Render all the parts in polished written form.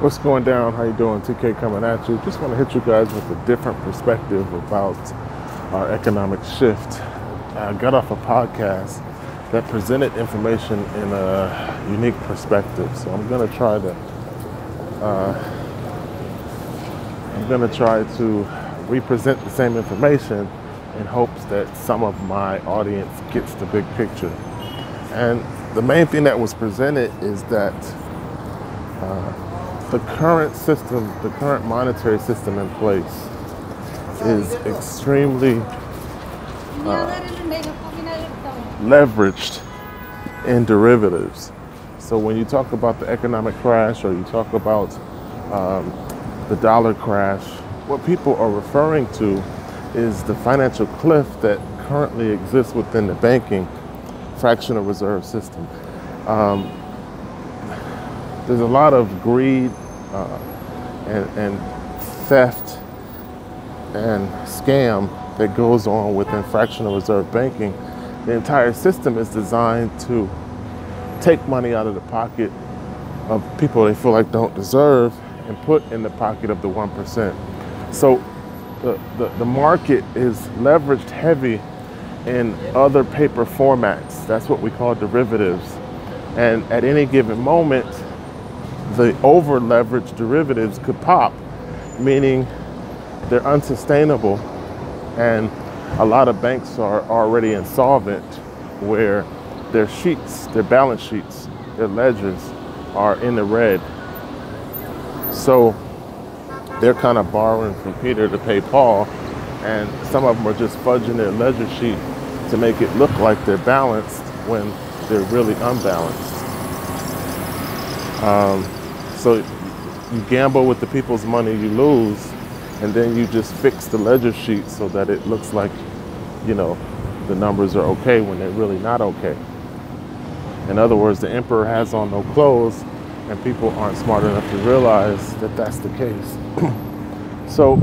What's going down? How you doing? TK coming at you. Just want to hit you guys with a different perspective about our economic shift. I got off a podcast that presented information in a unique perspective. So I'm gonna try to represent the same information in hopes that some of my audience gets the big picture. And the main thing that was presented is that the current system, the current monetary system in place is extremely leveraged in derivatives. So when you talk about the economic crash or you talk about the dollar crash, what people are referring to is the financial cliff that currently exists within the banking fractional reserve system. There's a lot of greed and theft and scam that goes on within fractional reserve banking. The entire system is designed to take money out of the pocket of people they feel like don't deserve and put in the pocket of the 1%. So the market is leveraged heavy in other paper formats. That's what we call derivatives. And at any given moment, the over leveraged derivatives could pop, meaning they're unsustainable. And a lot of banks are already insolvent where their sheets, their balance sheets, their ledgers are in the red. So they're kind of borrowing from Peter to pay Paul, and some of them are just fudging their ledger sheet to make it look like they're balanced when they're really unbalanced. So you gamble with the people's money you lose, and then you just fix the ledger sheet so that it looks like, you know, the numbers are okay when they're really not okay. In other words, the emperor has on no clothes, and people aren't smart enough to realize that that's the case. So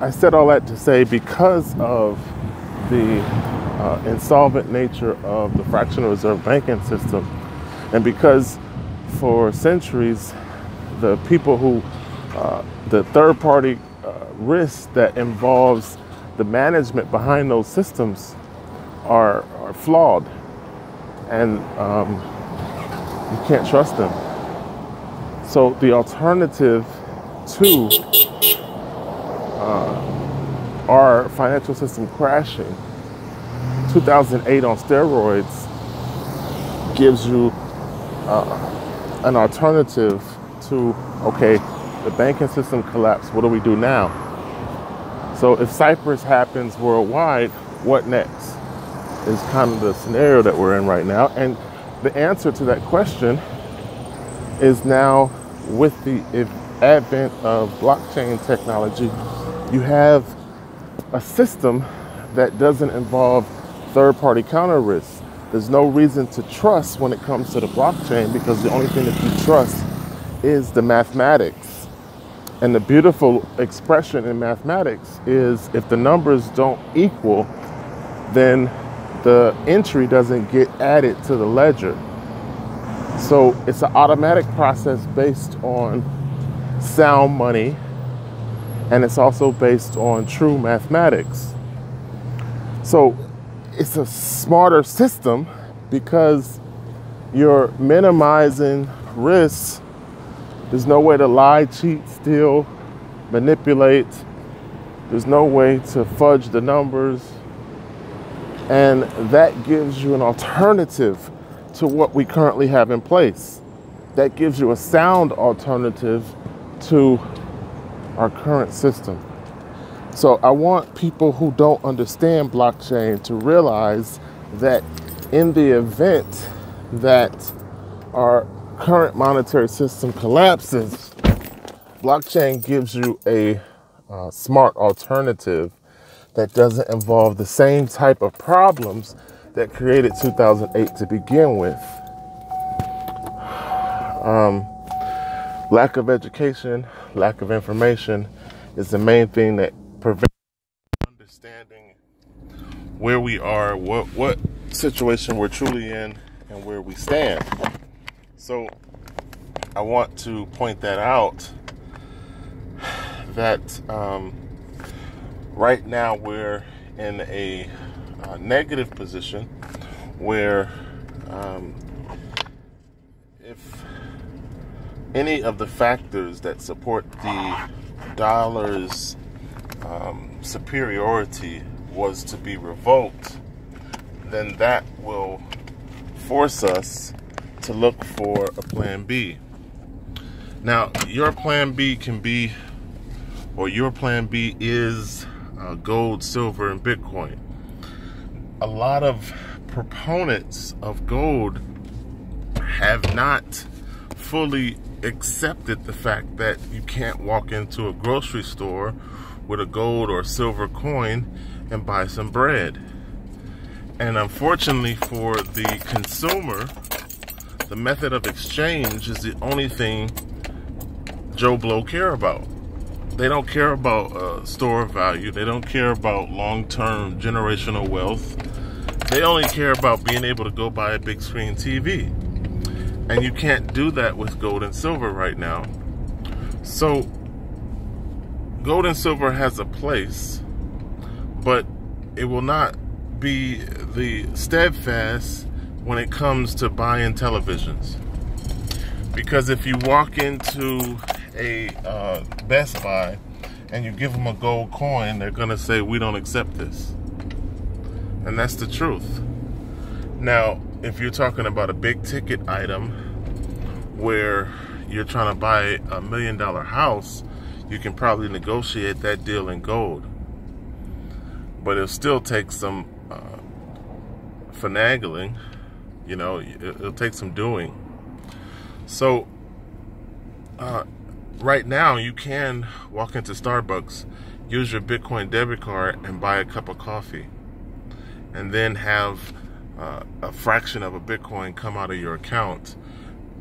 I said all that to say, because of the insolvent nature of the fractional reserve banking system, and because for centuries the people who the third-party risk that involves the management behind those systems are flawed, and you can't trust them. So the alternative to our financial system crashing, 2008 on steroids, gives you an alternative to, okay, the banking system collapsed, what do we do now? So if Cyprus happens worldwide, what next? Is kind of the scenario that we're in right now. And the answer to that question is now, with the advent of blockchain technology, you have a system that doesn't involve third-party counter risks. There's no reason to trust when it comes to the blockchain, because the only thing that you trust is the mathematics. And the beautiful expression in mathematics is, if the numbers don't equal, then the entry doesn't get added to the ledger. So it's an automatic process based on sound money, and it's also based on true mathematics. So it's a smarter system because you're minimizing risks. There's no way to lie, cheat, steal, manipulate. There's no way to fudge the numbers. And that gives you an alternative to what we currently have in place. That gives you a sound alternative to our current system. So I want people who don't understand blockchain to realize that in the event that our current monetary system collapses, blockchain gives you a smart alternative that doesn't involve the same type of problems that created 2008 to begin with. Lack of education, lack of information is the main thing that prevents understanding where we are, what situation we're truly in, and where we stand. So I want to point that out, that right now we're in a negative position where if any of the factors that support the dollar's superiority was to be revoked, then that will force us to look for a plan B. Now, your plan B can be, or your plan B is gold, silver, and Bitcoin. A lot of proponents of gold have not fully accepted the fact that you can't walk into a grocery store with a gold or silver coin and buy some bread. And unfortunately for the consumer, the method of exchange is the only thing Joe Blow care about. They don't care about store of value. They don't care about long-term generational wealth. They only care about being able to go buy a big screen TV. And you can't do that with gold and silver right now. So gold and silver has a place, but it will not be the steadfast when it comes to buying televisions. Because if you walk into a Best Buy and you give them a gold coin, they're gonna say, we don't accept this. And that's the truth. Now, if you're talking about a big ticket item where you're trying to buy a $1 million house, you can probably negotiate that deal in gold. But it'll still take some finagling, you know, it'll take some doing. So, right now you can walk into Starbucks, use your Bitcoin debit card and buy a cup of coffee, and then have a fraction of a Bitcoin come out of your account,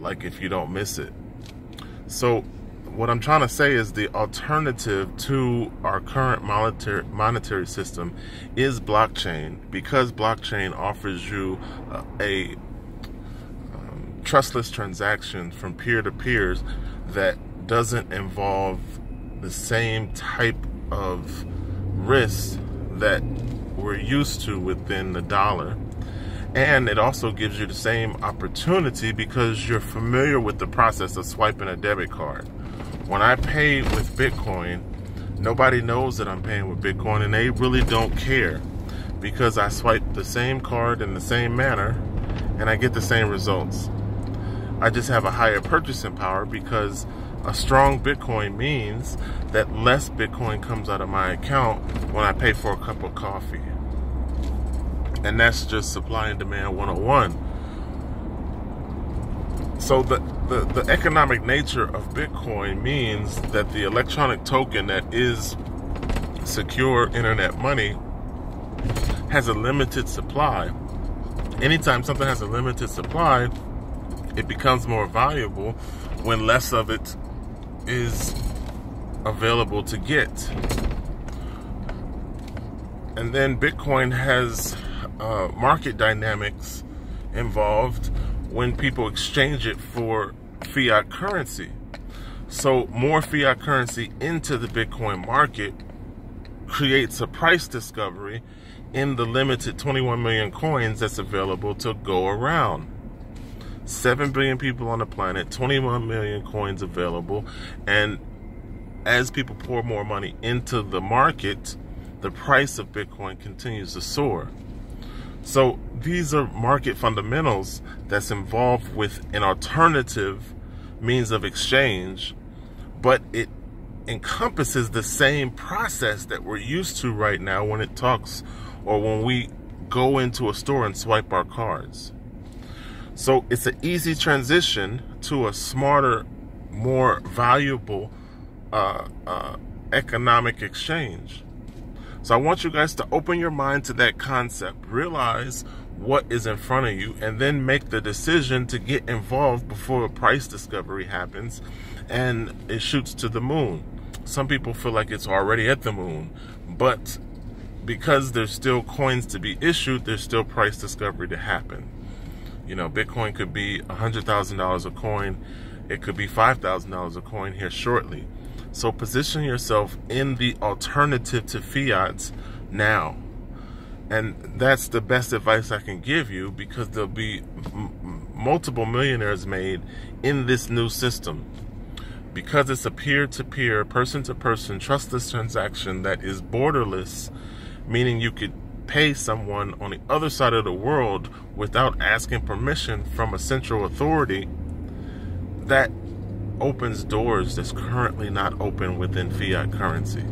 like if you don't miss it. So what I'm trying to say is the alternative to our current monetary system is blockchain, because blockchain offers you a trustless transaction from peer to peers that doesn't involve the same type of risk that we're used to within the dollar. And it also gives you the same opportunity because you're familiar with the process of swiping a debit card. When I pay with Bitcoin, nobody knows that I'm paying with Bitcoin, and they really don't care because I swipe the same card in the same manner and I get the same results. I just have a higher purchasing power because a strong Bitcoin means that less Bitcoin comes out of my account when I pay for a cup of coffee. And that's just supply and demand 101. So the economic nature of Bitcoin means that the electronic token that is secure internet money has a limited supply. Anytime something has a limited supply, it becomes more valuable when less of it is available to get. And then Bitcoin has market dynamics involved when people exchange it for fiat currency. So more fiat currency into the Bitcoin market creates a price discovery in the limited 21 million coins that's available to go around. 7 billion people on the planet, 21 million coins available, and as people pour more money into the market, the price of Bitcoin continues to soar. So these are market fundamentals that's involved with an alternative means of exchange, but it encompasses the same process that we're used to right now when it talks, or when we go into a store and swipe our cards. So it's an easy transition to a smarter, more valuable economic exchange. So I want you guys to open your mind to that concept, realize what is in front of you, and then make the decision to get involved before a price discovery happens and it shoots to the moon. Some people feel like it's already at the moon, but because there's still coins to be issued, there's still price discovery to happen. You know, Bitcoin could be $100,000 a coin, It could be $5,000 a coin here shortly. So position yourself in the alternative to fiat now. And that's the best advice I can give you, because there'll be multiple millionaires made in this new system. Because it's a peer-to-peer, person-to-person, trustless transaction that is borderless, meaning you could pay someone on the other side of the world without asking permission from a central authority. That opens doors that's currently not open within fiat currency.